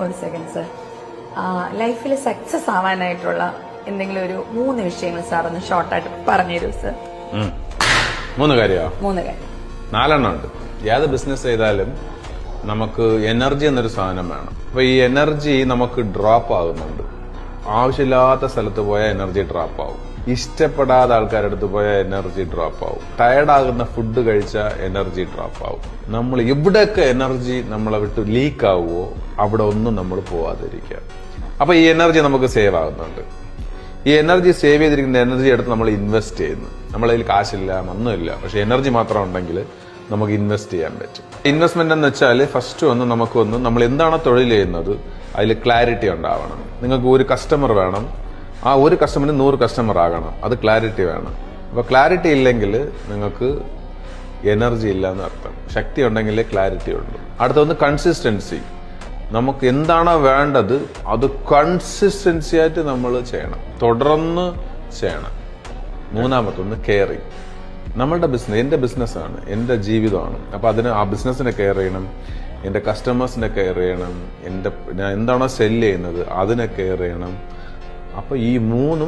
ഒരു second sir. ലൈഫിൽ success ആവാനായിട്ടുള്ള എന്തെങ്കിലും ഒരു 3 വിഷയങ്ങൾ സാർ ഒന്ന് ഷോർട്ടായിട്ട് പറഞ്ഞുതരൂ സർ. 3 കാര്യമോ? 3 കാര്യം. 4 ഉണ്ട്. ഏത് ബിസിനസ് ചെയ്താലും നമുക്ക് എനർജി എന്നൊരു സാധനം വേണം. അപ്പൊ ഈ എനർജി നമുക്ക് ഡ്രോപ്പ് ആകുന്നുണ്ട്. ആവശ്യമില്ലാത്ത സ്ഥലത്ത് പോയാൽ എനർജി ഡ്രോപ്പ് ആവും. ഇഷ്ടപ്പെടാത്ത ആൾക്കാരുടെ അടുത്ത് പോയാൽ എനർജി ഡ്രോപ്പ് ആവും. ടയർഡാകുന്ന ഫുഡ് കഴിച്ചാൽ എനർജി ഡ്രോപ്പ് ആവും. നമ്മൾ എവിടെയൊക്കെ എനർജി നമ്മളെ വിട്ട് ലീക്ക് ആവുമോ അവിടെ ഒന്നും നമ്മൾ പോവാതിരിക്കുക. അപ്പൊ ഈ എനർജി നമുക്ക് സേവ് ആകുന്നുണ്ട്. ഈ എനർജി സേവ് ചെയ്തിരിക്കുന്ന എനർജി എടുത്ത് നമ്മൾ ഇൻവെസ്റ്റ് ചെയ്യുന്നു. നമ്മളതിൽ കാശില്ല, ഒന്നുമില്ല, പക്ഷെ എനർജി മാത്രം ഉണ്ടെങ്കിൽ നമുക്ക് ഇൻവെസ്റ്റ് ചെയ്യാൻ പറ്റും. ഇൻവെസ്റ്റ്മെന്റ് എന്ന് വെച്ചാൽ ഫസ്റ്റ് നമ്മൾ എന്താണോ തൊഴിൽ ചെയ്യുന്നത് അതിൽ ക്ലാരിറ്റി ഉണ്ടാവണം. നിങ്ങൾക്ക് ഒരു കസ്റ്റമർ വേണം, ആ ഒരു കസ്റ്റമറിന് 100 കസ്റ്റമർ ആകണം. അത് ക്ലാരിറ്റി വേണം. അപ്പൊ ക്ലാരിറ്റി ഇല്ലെങ്കിൽ നിങ്ങൾക്ക് എനർജി ഇല്ല എന്ന് അർത്ഥം. ശക്തി ഉണ്ടെങ്കിലേ ക്ലാരിറ്റി ഉണ്ട്. അടുത്തൊന്ന് കൺസിസ്റ്റൻസി. നമുക്ക് എന്താണോ വേണ്ടത് അത് കൺസിസ്റ്റൻസി ആയിട്ട് നമ്മൾ ചെയ്യണം, തുടർന്ന് ചെയ്യണം. 3-മത്തൊന്ന് കെയറിങ്. നമ്മളുടെ ബിസിനസ് എന്റെ ബിസിനസ്സാണ്, എന്റെ ജീവിതമാണ്. അപ്പൊ ആ ബിസിനസിനെ കെയർ ചെയ്യണം, എന്റെ കസ്റ്റമേഴ്സിനെ കെയർ ചെയ്യണം, ഞാൻ എന്താണോ സെല് ചെയ്യുന്നത് അതിനെ കെയർ ചെയ്യണം. അപ്പൊ ഈ 3